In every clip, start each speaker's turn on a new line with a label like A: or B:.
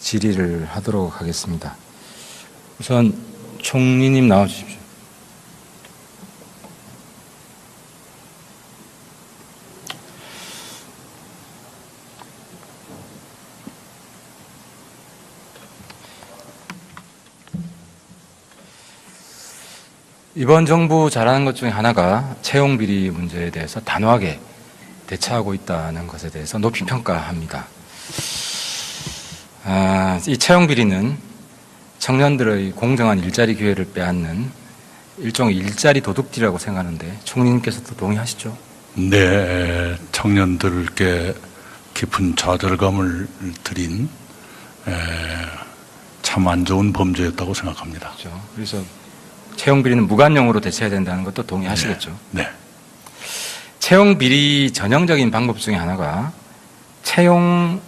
A: 질의를 하도록 하겠습니다. 우선 총리님 나와주십시오. 이번 정부 잘하는 것 중에 하나가 채용 비리 문제에 대해서 단호하게 대처하고 있다는 것에 대해서 높이 평가합니다. 이 채용 비리는 청년들의 공정한 일자리 기회를 빼앗는 일종의 일자리 도둑질이라고 생각하는데 총리님께서도 동의하시죠?
B: 네, 청년들께 깊은 좌절감을 드린 참 안 좋은 범죄였다고 생각합니다.
A: 그렇죠. 그래서 채용 비리는 무관용으로 대처해야 된다는 것도 동의하시겠죠?
B: 네.
A: 채용 비리 전형적인 방법 중에 하나가 채용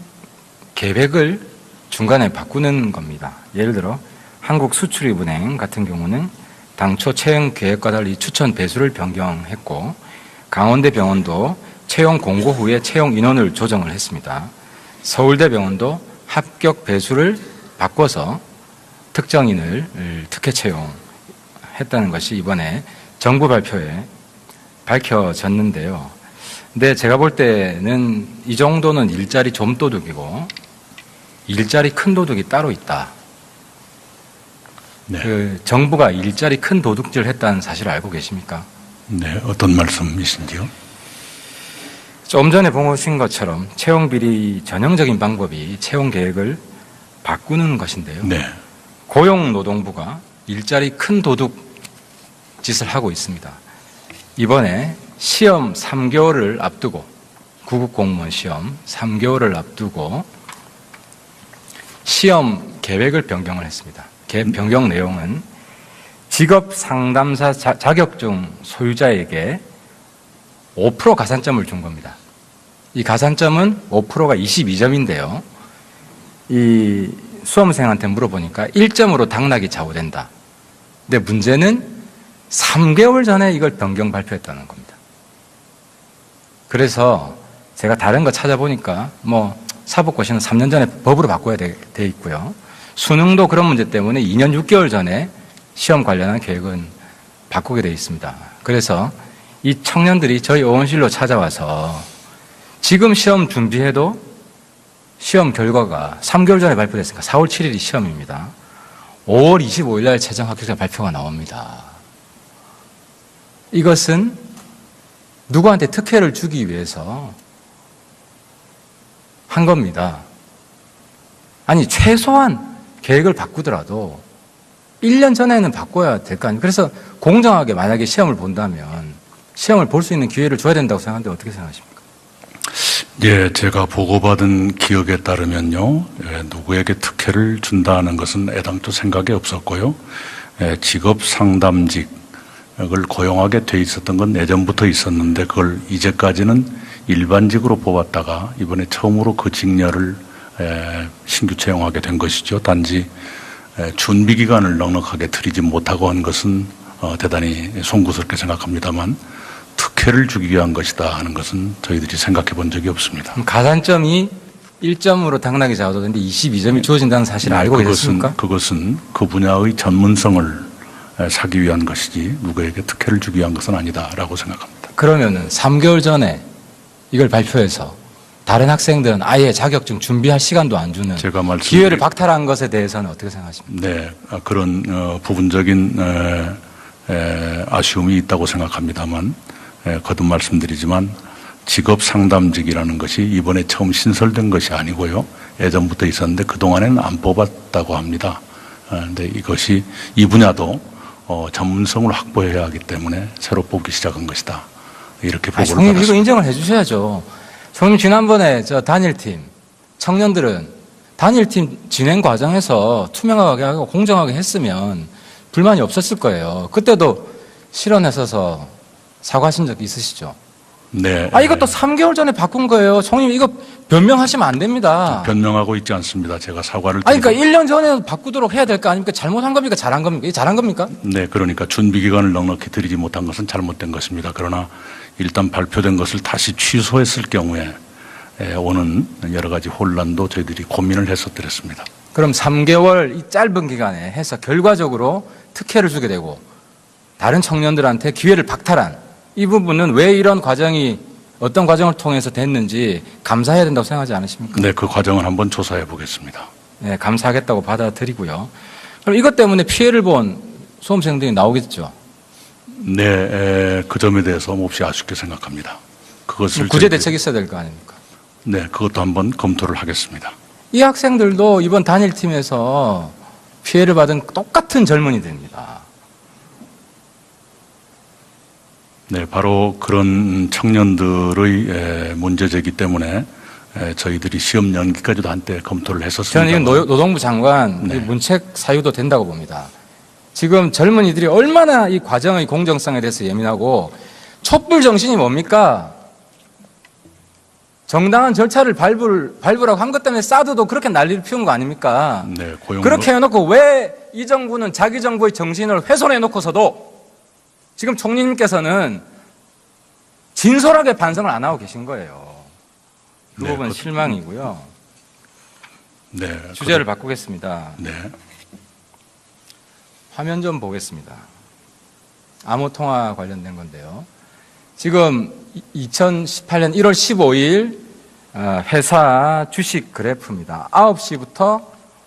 A: 계획을 중간에 바꾸는 겁니다. 예를 들어 한국수출입은행 같은 경우는 당초 채용 계획과 달리 추천 배수를 변경했고 강원대병원도 채용 공고 후에 채용 인원을 조정을 했습니다. 서울대병원도 합격 배수를 바꿔서 특정인을 특혜 채용했다는 것이 이번에 정부 발표에 밝혀졌는데요. 근데 제가 볼 때는 이 정도는 일자리 좀도둑이고 일자리 큰 도둑이 따로 있다.
B: 네.
A: 정부가 일자리 큰 도둑질을 했다는 사실을 알고 계십니까?
B: 네, 어떤 말씀이신지요?
A: 좀 전에 보신 것처럼 채용 비리 전형적인 방법이 채용 계획을 바꾸는 것인데요.
B: 네.
A: 고용노동부가 일자리 큰 도둑 짓을 하고 있습니다. 이번에 시험 3개월을 앞두고 구급공무원 시험 3개월을 앞두고 시험 계획을 변경을 했습니다. 변경 내용은 직업 상담사 자격증 소유자에게 5% 가산점을 준 겁니다. 이 가산점은 5%가 22점인데요. 이 수험생한테 물어보니까 1점으로 당락이 좌우된다. 근데 문제는 3개월 전에 이걸 변경 발표했다는 겁니다. 그래서 제가 다른 거 찾아보니까 사법고시는 3년 전에 법으로 바꿔야 돼 있고요. 수능도 그런 문제 때문에 2년 6개월 전에 시험 관련한 계획은 바꾸게 돼 있습니다. 그래서 이 청년들이 저희 의원실로 찾아와서 지금 시험 준비해도 시험 결과가 3개월 전에 발표됐으니까 4월 7일이 시험입니다. 5월 25일 날 최종 합격자 발표가 나옵니다. 이것은 누구한테 특혜를 주기 위해서 한 겁니다. 아니 최소한 계획을 바꾸더라도 1년 전에는 바꿔야 될 거 아니에요. 그래서 공정하게 만약에 시험을 본다면 시험을 볼 수 있는 기회를 줘야 된다고 생각하는데 어떻게 생각하십니까?
B: 예, 제가 보고받은 기억에 따르면요, 누구에게 특혜를 준다는 것은 애당초 생각이 없었고요. 직업 상담직을 고용하게 돼 있었던 건 예전부터 있었는데 그걸 이제까지는 일반직으로 뽑았다가 이번에 처음으로 그 직렬을 신규 채용하게 된 것이죠. 단지 준비 기간을 넉넉하게 들이지 못하고 한 것은 대단히 송구스럽게 생각합니다만 특혜를 주기 위한 것이다 하는 것은 저희들이 생각해 본 적이 없습니다.
A: 가산점이 1점으로 당락이 좌우되는데 22점이 주어진다는 사실을 알고 계셨습니까?
B: 그것은 그 분야의 전문성을 사기 위한 것이지 누구에게 특혜를 주기 위한 것은 아니다라고 생각합니다.
A: 그러면은 3개월 전에 이걸 발표해서 다른 학생들은 아예 자격증 준비할 시간도 안 주는 기회를 박탈한 것에 대해서는 어떻게 생각하십니까?
B: 네, 그런 부분적인 아쉬움이 있다고 생각합니다만 거듭 말씀드리지만 직업 상담직이라는 것이 이번에 처음 신설된 것이 아니고요. 예전부터 있었는데 그동안에는 안 뽑았다고 합니다. 그런데 이것이 이 분야도 전문성을 확보해야 하기 때문에 새로 뽑기 시작한 것이다. 이렇게 보고를
A: 받았습니다.
B: 받았습니다.
A: 이거 인정을 해 주셔야죠. 형님 지난번에 단일팀 청년들은 단일팀 진행 과정에서 투명하게 하고 공정하게 했으면 불만이 없었을 거예요. 그때도 실언했어서 사과하신 적 있으시죠?
B: 네.
A: 이것도 3개월 전에 바꾼 거예요. 총님 이거 변명하시면 안 됩니다.
B: 변명하고 있지 않습니다. 제가 사과를
A: 그러니까 1년 전에 바꾸도록 해야 될 거 아닙니까? 잘못한 겁니까? 잘한 겁니까? 이게 잘한 겁니까?
B: 네, 그러니까 준비 기간을 넉넉히 들이지 못한 것은 잘못된 것입니다. 그러나 일단 발표된 것을 다시 취소했을 경우에 오는 여러 가지 혼란도 저희들이 고민을 했었더랬습니다.
A: 그럼 3개월 이 짧은 기간에 해서 결과적으로 특혜를 주게 되고 다른 청년들한테 기회를 박탈한 이 부분은 왜 이런 과정이 어떤 과정을 통해서 됐는지 감사해야 된다고 생각하지 않으십니까?
B: 네, 그 과정을 한번 조사해 보겠습니다.
A: 네, 감사하겠다고 받아들이고요. 그럼 이것 때문에 피해를 본 수험생들이 나오겠죠.
B: 네, 그 점에 대해서 몹시 아쉽게 생각합니다. 그것을
A: 구제 대책이 있어야 될 거 아닙니까?
B: 네, 그것도 한번 검토를 하겠습니다.
A: 이 학생들도 이번 단일팀에서 피해를 받은 똑같은 젊은이들입니다.
B: 네, 바로 그런 청년들의 문제제기 때문에 저희들이 시험 연기까지도 한때 검토를 했었습니다.
A: 저는 이건 노동부 장관
B: 네.
A: 문책 사유도 된다고 봅니다. 지금 젊은이들이 얼마나 이 과정의 공정성에 대해서 예민하고 촛불 정신이 뭡니까? 정당한 절차를 밟으라고 한 것 때문에 사드도 그렇게 난리를 피운 거 아닙니까?
B: 네,
A: 그렇게 해놓고 왜 이 정부는 자기 정부의 정신을 훼손해놓고서도 지금 총리님께서는 진솔하게 반성을 안 하고 계신 거예요. 그
B: 네,
A: 부분 실망이고요.
B: 네,
A: 주제를 바꾸겠습니다.
B: 네,
A: 화면 좀 보겠습니다. 암호통화 관련된 건데요. 지금 2018년 1월 15일 회사 주식 그래프입니다. 9시부터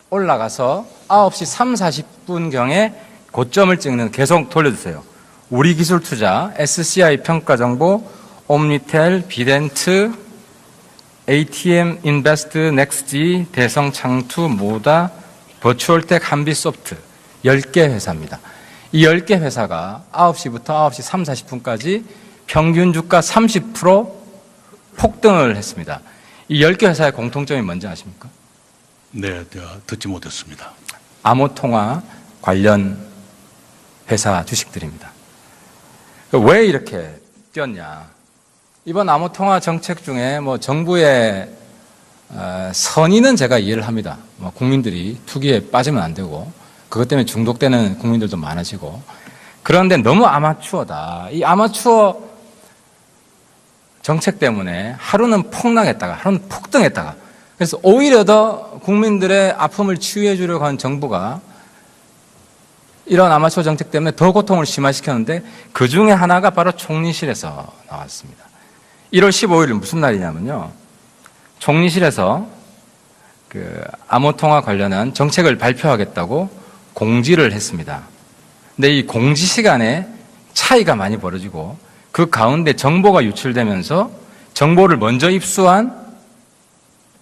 A: 올라가서 9시 3, 40분경에 고점을 찍는, 계속 돌려주세요. 우리기술투자, SCI 평가정보, 옴니텔, 비덴트, ATM 인베스트, 넥스지, 대성창투, 모다, 버추얼텍, 한비소프트 10개 회사입니다. 이 10개 회사가 9시부터 9시 3, 40분까지 평균 주가 30% 폭등을 했습니다. 이 10개 회사의 공통점이 뭔지 아십니까?
B: 네, 듣지 못했습니다.
A: 암호통화 관련 회사 주식들입니다. 왜 이렇게 뛰었냐? 이번 암호통화 정책 중에 뭐 정부의 선의는 제가 이해를 합니다. 뭐 국민들이 투기에 빠지면 안 되고 그것 때문에 중독되는 국민들도 많아지고, 그런데 너무 아마추어다. 이 아마추어 정책 때문에 하루는 폭락했다가 하루는 폭등했다가, 그래서 오히려 더 국민들의 아픔을 치유해 주려고 한 정부가 이런 아마추어 정책 때문에 더 고통을 심화시켰는데, 그 중에 하나가 바로 총리실에서 나왔습니다. 1월 15일은 무슨 날이냐면요, 총리실에서 그 암호통화 관련한 정책을 발표하겠다고 공지를 했습니다. 근데 이 공지 시간에 차이가 많이 벌어지고 그 가운데 정보가 유출되면서 정보를 먼저 입수한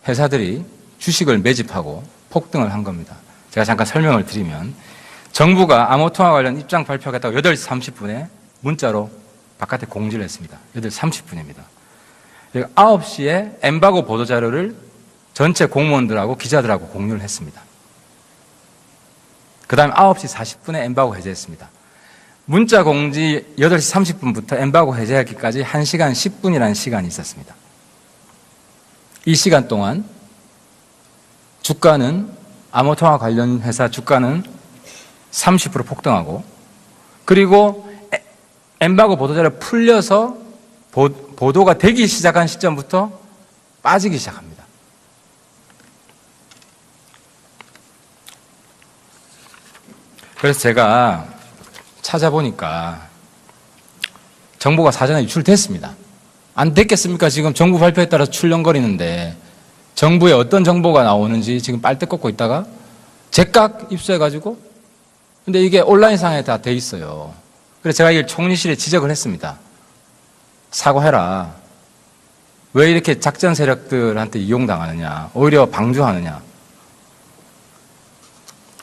A: 회사들이 주식을 매집하고 폭등을 한 겁니다. 제가 잠깐 설명을 드리면, 정부가 암호통화 관련 입장 발표하겠다고 8시 30분에 문자로 바깥에 공지를 했습니다. 8시 30분입니다. 9시에 엠바고 보도자료를 전체 공무원들하고 기자들하고 공유를 했습니다. 그 다음에 9시 40분에 엠바고 해제했습니다. 문자 공지 8시 30분부터 엠바고 해제하기까지 1시간 10분이라는 시간이 있었습니다. 이 시간 동안 주가는, 암호통화 관련 회사 주가는 30% 폭등하고, 그리고 엠바고 보도자료 풀려서 보도가 되기 시작한 시점부터 빠지기 시작합니다. 그래서 제가 찾아보니까 정보가 사전에 유출됐습니다. 안 됐겠습니까? 지금 정부 발표에 따라 출렁거리는데 정부에 어떤 정보가 나오는지 지금 빨대 꽂고 있다가 제각 입수해가지고, 근데 이게 온라인상에 다 돼 있어요. 그래서 제가 이걸 총리실에 지적을 했습니다. 사과해라. 왜 이렇게 작전 세력들한테 이용당하느냐, 오히려 방조하느냐.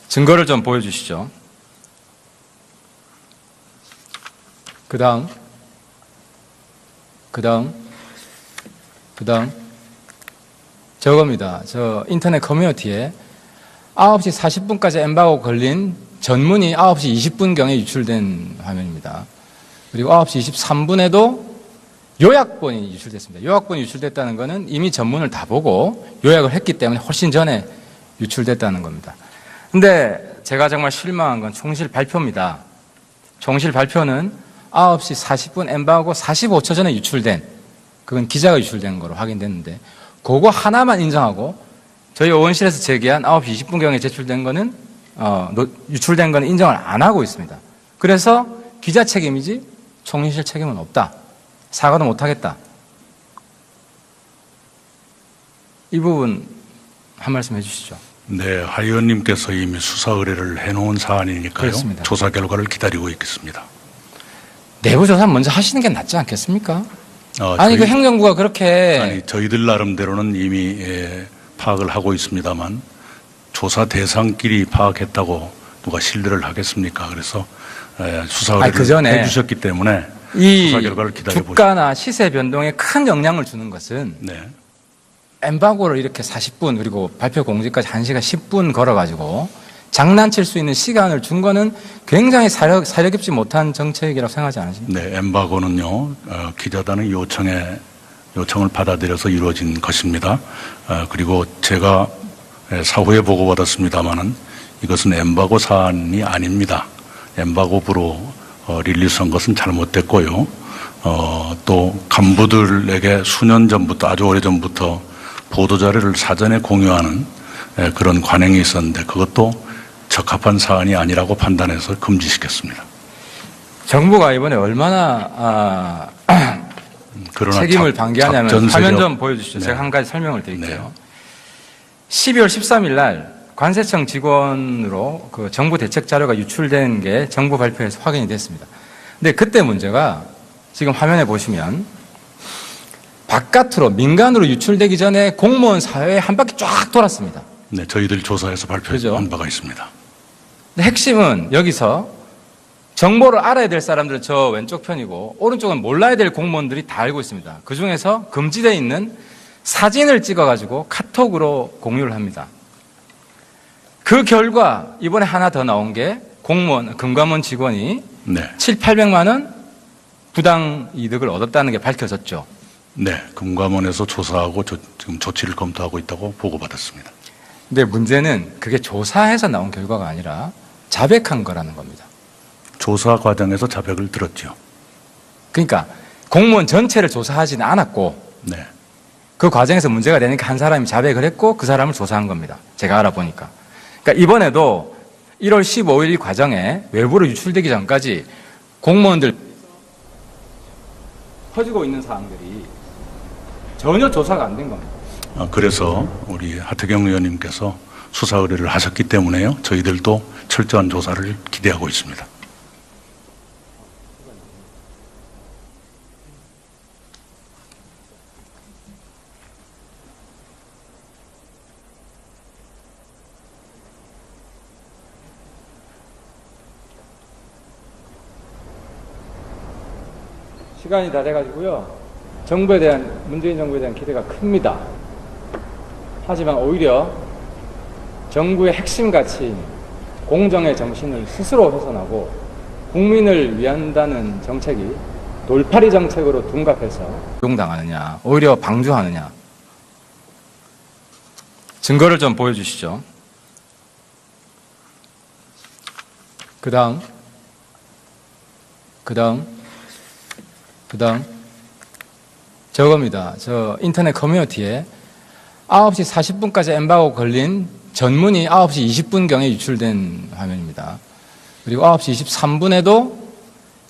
A: 증거를 좀 보여주시죠. 그 다음 저겁니다. 저 인터넷 커뮤니티에 9시 40분까지 엠바고 걸린 전문이 9시 20분경에 유출된 화면입니다. 그리고 9시 23분에도 요약본이 유출됐습니다. 요약본이 유출됐다는 것은 이미 전문을 다 보고 요약을 했기 때문에 훨씬 전에 유출됐다는 겁니다. 근데 제가 정말 실망한 건 총실 발표입니다. 총실 발표는 9시 40분 엠바고 45초 전에 유출된, 그건 기자가 유출된 거로 확인됐는데, 그거 하나만 인정하고 저희 의원실에서 제기한 9시 20분경에 제출된 거는 유출된 거는 인정을 안 하고 있습니다. 그래서 기자 책임이지 총리실 책임은 없다. 사과도 못 하겠다. 이 부분 한 말씀 해주시죠.
B: 네, 하 의원님께서 이미 수사 의뢰를 해놓은 사안이니까요.
A: 그렇습니다.
B: 조사 결과를 기다리고 있겠습니다.
A: 내부 조사 먼저 하시는 게 낫지 않겠습니까?
B: 저희-
A: 그 행정부가 그렇게
B: 저희들 나름대로는 이미 파악을 하고 있습니다만 조사 대상끼리 파악했다고 누가 신뢰를 하겠습니까? 그래서 수사 의뢰를
A: 그 전에
B: 해주셨기 때문에
A: 이
B: 수사 결과를 기다려보시죠.
A: 주가나 시세 변동에 큰 영향을 주는 것은
B: 네.
A: 엠바고를 이렇게 40분 그리고 발표 공지까지 1시간 10분 걸어가지고 장난칠 수 있는 시간을 준 거는 굉장히 사려 깊지 못한 정책이라고 생각하지 않으십니까?
B: 네, 엠바고는요, 기자단의 요청을 받아들여서 이루어진 것입니다. 그리고 제가 사후에 보고받았습니다마는 이것은 엠바고 사안이 아닙니다. 엠바고부로 릴리스한 것은 잘못됐고요. 또 간부들에게 수년 전부터 아주 오래 전부터 보도자료를 사전에 공유하는 그런 관행이 있었는데 그것도 적합한 사안이 아니라고 판단해서 금지시켰습니다.
A: 정부가 이번에 얼마나
B: 그러나
A: 책임을 방기하냐면
B: 작전
A: 화면
B: 세력-
A: 좀 보여주시죠.
B: 네.
A: 제가 한 가지 설명을 드릴게요. 12월 13일 날 관세청 직원으로 그 정부 대책 자료가 유출된 게 정부 발표에서 확인이 됐습니다. 근데 그때 문제가 지금 화면에 보시면 바깥으로 민간으로 유출되기 전에 공무원 사회에 한 바퀴 쫙 돌았습니다.
B: 네, 저희들 조사에서
A: 그죠?
B: 발표한 바가 있습니다.
A: 근데 핵심은 여기서 정보를 알아야 될 사람들은 저 왼쪽 편이고 오른쪽은 몰라야 될 공무원들이 다 알고 있습니다. 그중에서 금지되어 있는 사진을 찍어가지고 카톡으로 공유를 합니다. 그 결과 이번에 하나 더 나온 게 공무원, 금감원 직원이
B: 네,
A: 700~800만 원 부당 이득을 얻었다는 게 밝혀졌죠.
B: 네, 금감원에서 조사하고 지금 조치를 검토하고 있다고 보고받았습니다.
A: 근데 문제는 그게 조사해서 나온 결과가 아니라 자백한 거라는 겁니다.
B: 조사 과정에서 자백을 들었죠.
A: 그러니까 공무원 전체를 조사하지는 않았고
B: 네,
A: 그 과정에서 문제가 되니까 한 사람이 자백을 했고 그 사람을 조사한 겁니다. 제가 알아보니까. 그러니까 이번에도 1월 15일 이 과정에 외부로 유출되기 전까지 공무원들 퍼지고 있는 사항들이 전혀 조사가 안 된 겁니다.
B: 그래서 우리 하태경 의원님께서 수사 의뢰를 하셨기 때문에요. 저희들도 철저한 조사를 기대하고 있습니다.
A: 시간이 다 돼가지고요. 정부에 대한, 문재인 정부에 대한 기대가 큽니다. 하지만 오히려 정부의 핵심 가치인 공정의 정신을 스스로 훼손하고 국민을 위한다는 정책이 돌팔이 정책으로 둔갑해서 용당하느냐, 오히려 방조하느냐. 증거를 좀 보여주시죠. 그 다음 저겁니다. 저 인터넷 커뮤니티에 9시 40분까지 엠바고 걸린 전문이 9시 20분경에 유출된 화면입니다. 그리고 9시 23분에도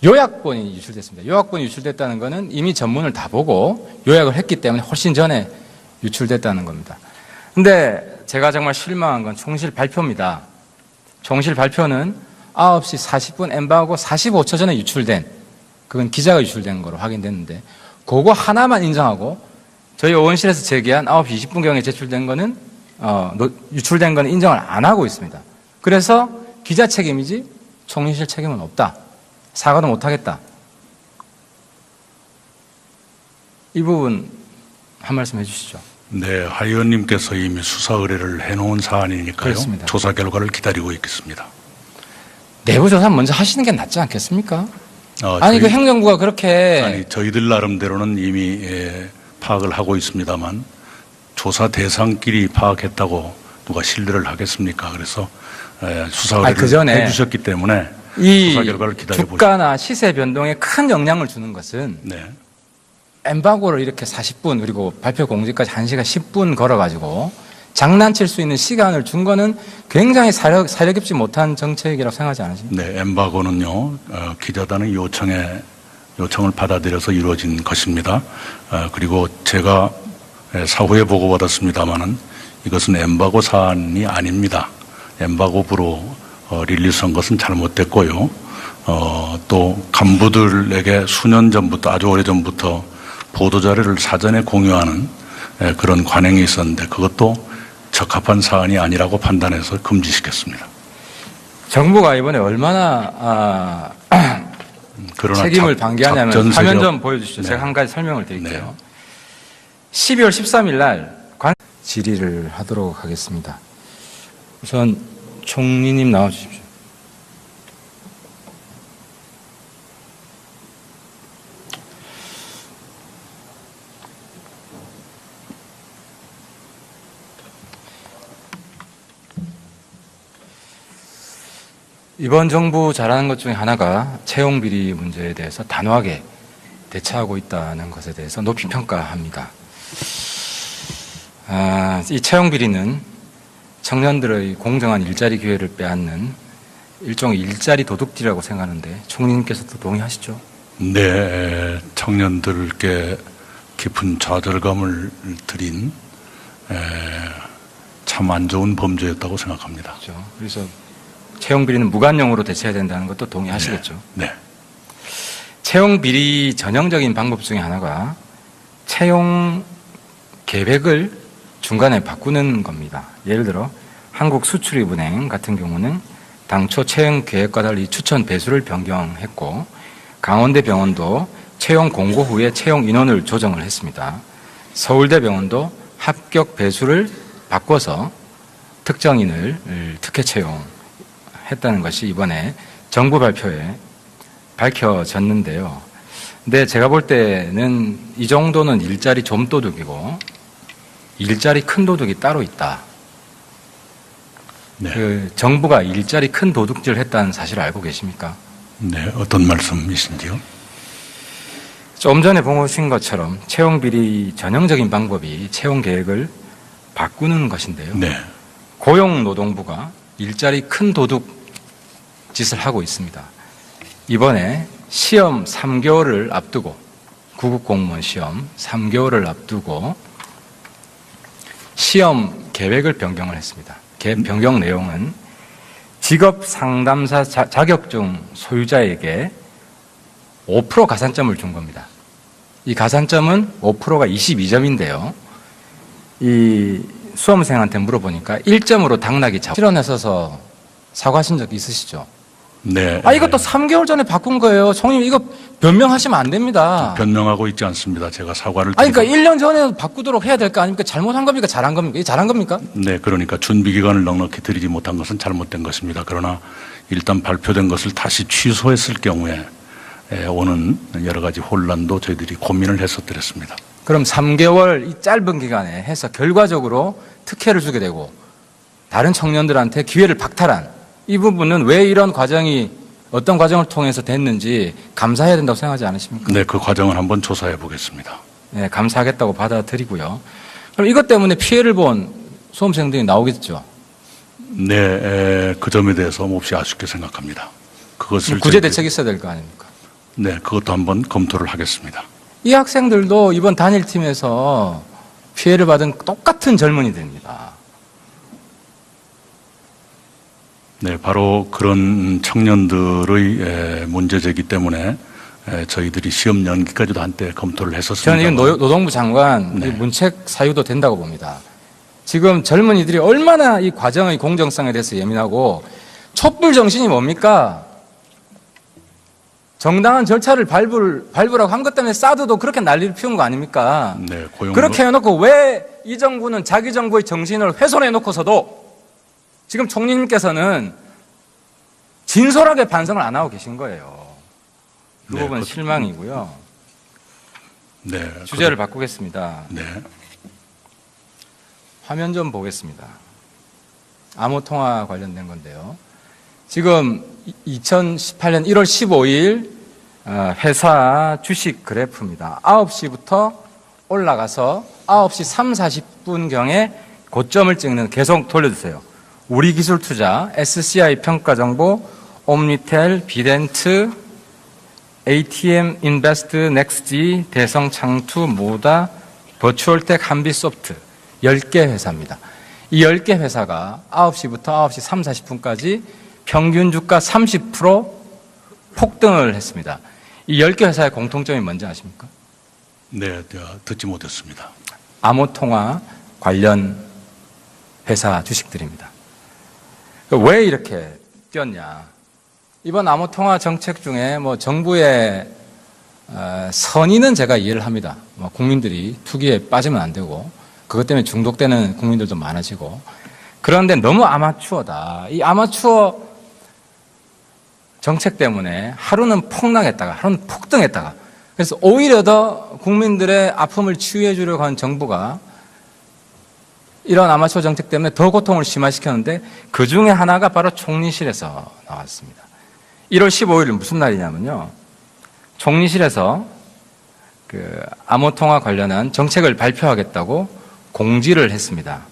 A: 요약본이 유출됐습니다. 요약본이 유출됐다는 것은 이미 전문을 다 보고 요약을 했기 때문에 훨씬 전에 유출됐다는 겁니다. 근데 제가 정말 실망한 건 총실 발표입니다. 총실 발표는 9시 40분 엠바고 45초 전에 유출된, 그건 기자가 유출된 거로 확인됐는데 그거 하나만 인정하고 저희 의원실에서 제기한 9시 20분경에 제출된 거는 유출된 거는 인정을 안 하고 있습니다. 그래서 기자 책임이지 총리실 책임은 없다. 사과도 못 하겠다. 이 부분 한 말씀 해주시죠.
B: 네, 하 의원님께서 이미 수사 의뢰를 해놓은 사안이니까요.
A: 그렇습니다.
B: 조사 결과를 기다리고 있겠습니다.
A: 내부 조사 먼저 하시는 게 낫지 않겠습니까? 그
B: 저희-
A: 행정부가 그렇게
B: 저희들 나름대로는 이미 파악을 하고 있습니다만 조사 대상끼리 파악했다고 누가 신뢰를 하겠습니까? 그래서 수사 의뢰를
A: 그 전에
B: 해주셨기 때문에
A: 이
B: 수사 결과를 기다려보시죠.
A: 주가나 시세 변동에 큰 영향을 주는 것은
B: 네,
A: 엠바고를 이렇게 40분 그리고 발표 공지까지 1시간 10분 걸어가지고 장난칠 수 있는 시간을 준 거는 굉장히 사려 깊지 못한 정책이라고 생각하지 않으십니까?
B: 네, 엠바고는요, 기자단의 요청을 받아들여서 이루어진 것입니다. 그리고 제가 사후에 보고받았습니다마는 이것은 엠바고 사안이 아닙니다. 엠바고부로 릴리스한 것은 잘못됐고요. 또 간부들에게 수년 전부터, 아주 오래 전부터 보도자료를 사전에 공유하는 그런 관행이 있었는데 그것도 적합한 사안이 아니라고 판단해서 금지시켰습니다.
A: 정부가 이번에 얼마나
B: 그러나
A: 책임을 방기하냐면
B: 작전
A: 화면
B: 세력-
A: 좀 보여주시죠.
B: 네.
A: 제가 한 가지 설명을 드릴게요.
B: 네.
A: 12월 13일 날 질의를 하도록 하겠습니다. 우선 총리님 나와주십시오. 이번 정부 잘하는 것 중에 하나가 채용 비리 문제에 대해서 단호하게 대처하고 있다는 것에 대해서 높이 평가합니다. 이 채용 비리는 청년들의 공정한 일자리 기회를 빼앗는 일종의 일자리 도둑질이라고 생각하는데 총리님께서도 동의하시죠?
B: 네, 청년들께 깊은 좌절감을 드린 참 안 좋은 범죄였다고 생각합니다.
A: 그렇죠. 그래서 채용 비리는 무관용으로 대처해야 된다는 것도 동의하시겠죠?
B: 네.
A: 채용 비리 전형적인 방법 중에 하나가 채용 계획을 중간에 바꾸는 겁니다. 예를 들어 한국수출입은행 같은 경우는 당초 채용 계획과 달리 추천 배수를 변경했고 강원대병원도 채용 공고 후에 채용 인원을 조정을 했습니다. 서울대병원도 합격 배수를 바꿔서 특정인을 특혜 채용했다는 것이 이번에 정부 발표에 밝혀졌는데요. 근데 제가 볼 때는 이 정도는 일자리 좀도둑이고 일자리 큰 도둑이 따로 있다.
B: 네.
A: 그 정부가 일자리 큰 도둑질을 했다는 사실을 알고 계십니까?
B: 네, 어떤 말씀이신지요?
A: 좀 전에 보신 것처럼 채용 비리 전형적인 방법이 채용 계획을 바꾸는 것인데요.
B: 네.
A: 고용노동부가 일자리 큰 도둑 짓을 하고 있습니다. 이번에 시험 3개월을 앞두고 구급공무원 시험 3개월을 앞두고 시험 계획을 변경을 했습니다. 변경 내용은 직업 상담사 자격증 소유자에게 5% 가산점을 준 겁니다. 이 가산점은 5%가 22점인데요. 이 수험생한테 물어보니까 1점으로 당락이 실언했어서 사과하신 적 있으시죠?
B: 네.
A: 이것도 3개월 전에 바꾼 거예요. 총님 이거 변명하시면 안 됩니다.
B: 변명하고 있지 않습니다. 제가 사과를
A: 그러니까
B: 드리고-
A: 1년 전에 바꾸도록 해야 될 거 아닙니까? 잘못한 겁니까? 잘한 겁니까? 이게 잘한 겁니까?
B: 네, 그러니까 준비 기간을 넉넉히 드리지 못한 것은 잘못된 것입니다. 그러나 일단 발표된 것을 다시 취소했을 경우에 오는 여러 가지 혼란도 저희들이 고민을 했었더랬습니다.
A: 그럼 3개월 이 짧은 기간에 해서 결과적으로 특혜를 주게 되고 다른 청년들한테 기회를 박탈한 이 부분은 왜 이런 과정이 어떤 과정을 통해서 됐는지 감사해야 된다고 생각하지 않으십니까?
B: 네, 그 과정을 한번 조사해 보겠습니다.
A: 네, 감사하겠다고 받아들이고요. 그럼 이것 때문에 피해를 본 수험생들이 나오겠죠.
B: 네, 그 점에 대해서 몹시 아쉽게 생각합니다. 그것을
A: 구제
B: 저희들이-
A: 대책이 있어야 될 거 아닙니까?
B: 네, 그것도 한번 검토를 하겠습니다.
A: 이 학생들도 이번 단일팀에서 피해를 받은 똑같은 젊은이들입니다.
B: 네, 바로 그런 청년들의 문제제기 때문에 저희들이 시험 연기까지도 한때 검토를 했었습니다.
A: 저는 이건 노동부 장관
B: 네.
A: 문책 사유도 된다고 봅니다. 지금 젊은이들이 얼마나 이 과정의 공정성에 대해서 예민하고 촛불 정신이 뭡니까? 정당한 절차를 밟으라고 한 것 때문에 사드도 그렇게 난리를 피운 거 아닙니까?
B: 네,
A: 그렇게 해놓고 왜 이 정부는 자기 정부의 정신을 훼손해놓고서도 지금 총리님께서는 진솔하게 반성을 안 하고 계신 거예요. 그
B: 네,
A: 부분
B: 그-
A: 실망이고요.
B: 네,
A: 주제를 바꾸겠습니다.
B: 네,
A: 화면 좀 보겠습니다. 암호통화 관련된 건데요. 지금 2018년 1월 15일 회사 주식 그래프입니다. 9시부터 올라가서 9시 3, 40분경에 고점을 찍는 계속 돌려주세요. 우리 기술 투자, SCI 평가 정보, 옴니텔, 비덴트, ATM 인베스트, 넥스지, 대성 창투, 모다, 버추얼텍, 한비소프트 10개 회사입니다. 이 10개 회사가 9시부터 9시 3, 40분까지 평균 주가 30% 폭등을 했습니다. 이 10개 회사의 공통점이 뭔지 아십니까?
B: 네, 듣지 못했습니다.
A: 암호통화 관련 회사 주식들입니다. 왜 이렇게 뛰었냐? 이번 암호통화 정책 중에 뭐 정부의 선의는 제가 이해를 합니다. 뭐 국민들이 투기에 빠지면 안 되고 그것 때문에 중독되는 국민들도 많아지고 그런데 너무 아마추어다. 이 아마추어 정책 때문에 하루는 폭락했다가 하루는 폭등했다가 그래서 오히려 더 국민들의 아픔을 치유해 주려고 하는 정부가 이런 아마추어 정책 때문에 더 고통을 심화시켰는데 그 중에 하나가 바로 총리실에서 나왔습니다. 1월 15일 무슨 날이냐면요. 총리실에서 그 암호통화 관련한 정책을 발표하겠다고 공지를 했습니다.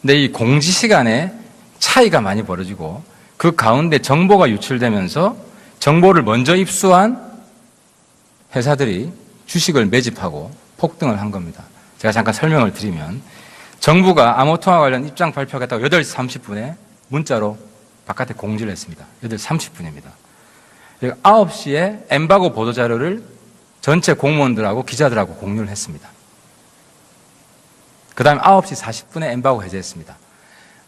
A: 근데 이 공지 시간에 차이가 많이 벌어지고 그 가운데 정보가 유출되면서 정보를 먼저 입수한 회사들이 주식을 매집하고 폭등을 한 겁니다. 제가 잠깐 설명을 드리면 정부가 암호통화 관련 입장 발표하겠다고 8시 30분에 문자로 바깥에 공지를 했습니다. 8시 30분입니다. 9시에 엠바고 보도자료를 전체 공무원들하고 기자들하고 공유를 했습니다. 그 다음에 9시 40분에 엠바고 해제했습니다.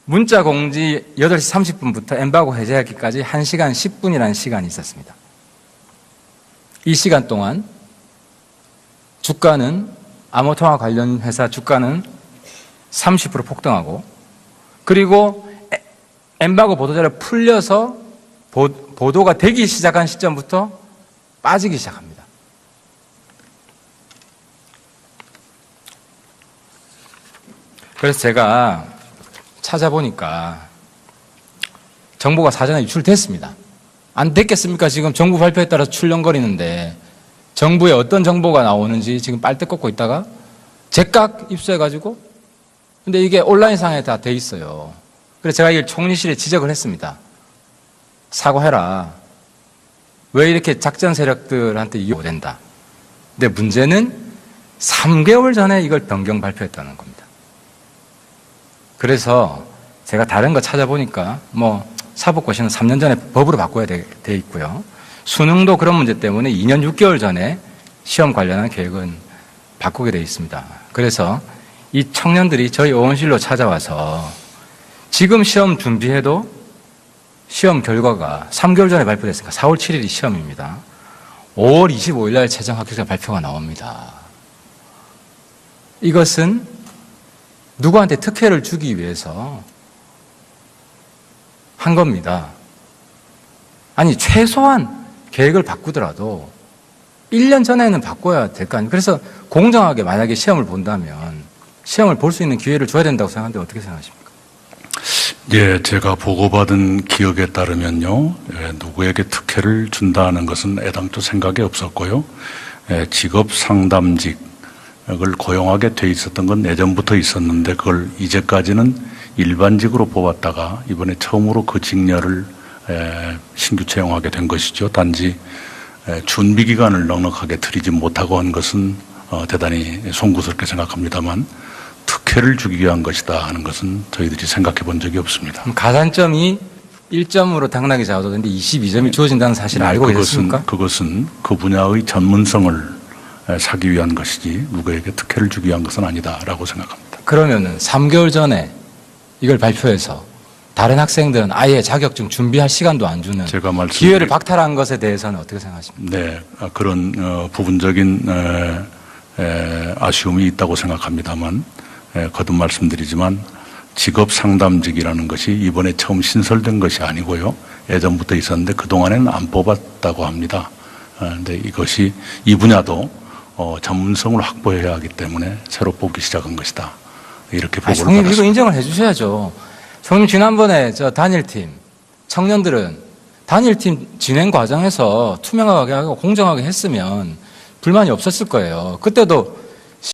A: 문자 공지 8시 30분부터 엠바고 해제하기까지 1시간 10분이라는 시간이 있었습니다. 이 시간 동안 주가는 암호통화 관련 회사 주가는 30% 폭등하고 그리고 엠바고 보도자료 풀려서 보도가 되기 시작한 시점부터 빠지기 시작합니다. 그래서 제가 찾아보니까 정보가 사전에 유출됐습니다. 안 됐겠습니까? 지금 정부 발표에 따라서 출렁거리는데 정부에 어떤 정보가 나오는지 지금 빨대 꽂고 있다가 제각 입수해가지고 근데 이게 온라인상에 다 돼 있어요. 그래서 제가 이걸 총리실에 지적을 했습니다. 사과해라. 왜 이렇게 작전 세력들한테 이용된다. 근데 문제는 3개월 전에 이걸 변경 발표했다는 겁니다. 그래서 제가 다른 거 찾아보니까 뭐 사법고시는 3년 전에 법으로 바꿔야 돼 있고요. 수능도 그런 문제 때문에 2년 6개월 전에 시험 관련한 계획은 바꾸게 돼 있습니다. 그래서 이 청년들이 저희 의원실로 찾아와서 지금 시험 준비해도 시험 결과가 3개월 전에 발표됐으니까 4월 7일이 시험입니다. 5월 25일 날 최종 합격자 발표가 나옵니다. 이것은 누구한테 특혜를 주기 위해서 한 겁니다. 아니 최소한 계획을 바꾸더라도 1년 전에는 바꿔야 될 거 아니에요. 그래서 공정하게 만약에 시험을 본다면 시험을 볼 수 있는 기회를 줘야 된다고 생각하는데 어떻게 생각하십니까?
B: 예, 제가 보고받은 기억에 따르면요, 누구에게 특혜를 준다는 것은 애당초 생각이 없었고요. 직업 상담직을 고용하게 돼 있었던 건 예전부터 있었는데 그걸 이제까지는 일반직으로 뽑았다가 이번에 처음으로 그 직렬을 신규 채용하게 된 것이죠. 단지 준비 기간을 넉넉하게 드리지 못하고 한 것은 대단히 송구스럽게 생각합니다만 특혜를 주기 위한 것이다 하는 것은 저희들이 생각해 본 적이 없습니다.
A: 그럼 가산점이 1점으로 당락이 잡아졌는데 22점이 주어진다는 사실을 알고 계셨습니까?
B: 그것은 그 분야의 전문성을 사기 위한 것이지 누구에게 특혜를 주기 위한 것은 아니다라고 생각합니다.
A: 그러면은 3개월 전에 이걸 발표해서 다른 학생들은 아예 자격증 준비할 시간도 안 주는 기회를 박탈한 것에 대해서는 어떻게 생각하십니까?
B: 네, 그런 부분적인 아쉬움이 있다고 생각합니다만 거듭 말씀드리지만 직업 상담직이라는 것이 이번에 처음 신설된 것이 아니고요. 예전부터 있었는데 그동안에는 안 뽑았다고 합니다. 그런데 이것이 이 분야도 전문성을 확보해야 하기 때문에 새로 뽑기 시작한 것이다. 이렇게 보고를
A: 성님
B: 받았습니다.
A: 이거 인정을 해 주셔야죠. 성님 지난번에 저 단일팀 청년들은 단일팀 진행 과정에서 투명하게 하고 공정하게 했으면 불만이 없었을 거예요. 그때도